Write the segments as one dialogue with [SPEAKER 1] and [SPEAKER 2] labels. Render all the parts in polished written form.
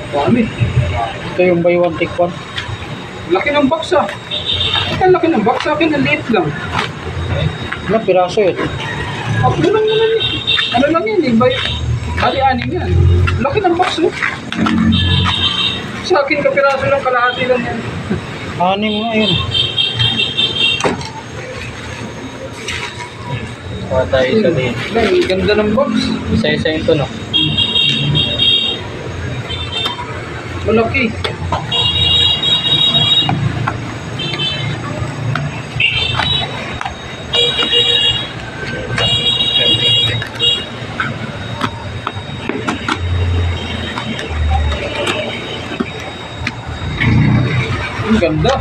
[SPEAKER 1] Dami.
[SPEAKER 2] Ito yung buy one take one.
[SPEAKER 1] Laki ng box ah. Ang laki ng box, sa akin ang liit lang.
[SPEAKER 2] Ilang piraso yun?
[SPEAKER 1] Ako lang naman eh. Ano lang yan eh, ali-aning yan. Laki ng box oh. Sa akin kapiraso lang, kalahati lang yan.
[SPEAKER 2] Anim nga yun.
[SPEAKER 3] Kuha tayo isa din.
[SPEAKER 1] Ay, ganda ng box.
[SPEAKER 3] Isa-isa ito, no?
[SPEAKER 1] Malaki. Ang ganda.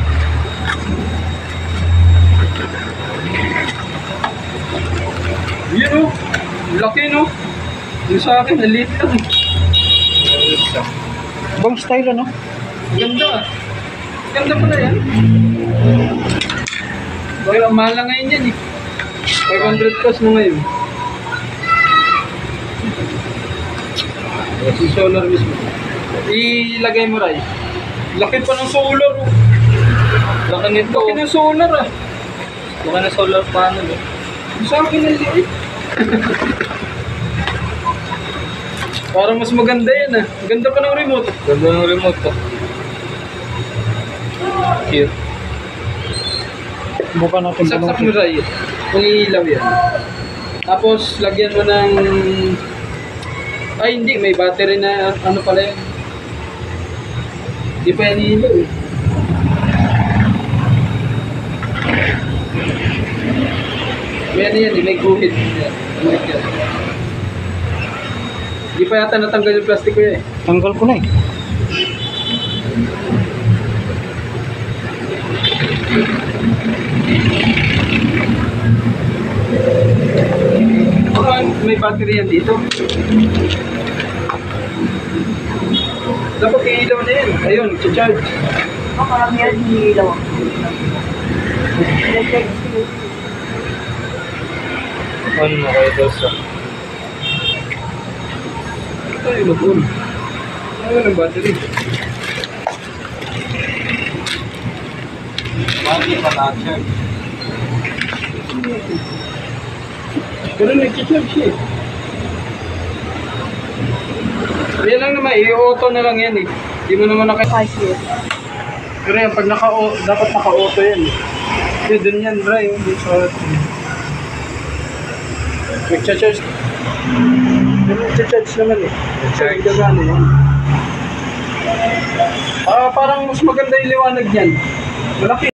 [SPEAKER 1] Yun o. Laki no. Yung sa akin, nalit lang.
[SPEAKER 2] Ibang style ano?
[SPEAKER 1] Ganda. Ganda pala yan. Bakit ang mahal na ngayon yan eh. 500 plus na ngayon. Si solar mismo. Ilagay mo Ray. Laki pa ng solar oh.
[SPEAKER 3] Laki nito.
[SPEAKER 1] Laki ng solar ah.
[SPEAKER 3] Laki na solar panel, eh.
[SPEAKER 1] Sa akin ang liit. Parang mas maganda yan ah. Ganda pa ng remote.
[SPEAKER 3] Ganda ng remote to. Cute.
[SPEAKER 2] Buka natin
[SPEAKER 1] Saksak mo Ray. Kung ilaw yan. Tapos lagyan mo ng... Ay hindi, may battery na ano pala yan. Hindi pa yan ilaw eh. May ano yan eh, may guhit. Hindi pa yata natanggal yung plastic ko eh.
[SPEAKER 2] Tanggal ko na eh.
[SPEAKER 1] May battery yan dito. Dapat i-ilaw na yan. Ayun, charge.
[SPEAKER 4] Marami yan hinilaw.
[SPEAKER 3] On mo kayo doon.
[SPEAKER 1] Ito yung mag-on. Ayun ang battery.
[SPEAKER 3] Bakit pa na-charge?
[SPEAKER 1] Pero nag-charge siya eh. Yan lang naman, i-auto na lang yan eh. Hindi mo naman
[SPEAKER 4] 5 years.
[SPEAKER 1] Pero yan, pag dapat naka-auto yan eh. Yun, dun yan, Bray. Nag-charge. Nag-charge naman eh.
[SPEAKER 3] Nag-charge.
[SPEAKER 1] Gagana yan. Parang mas maganda yung liwanag yan. Malaki.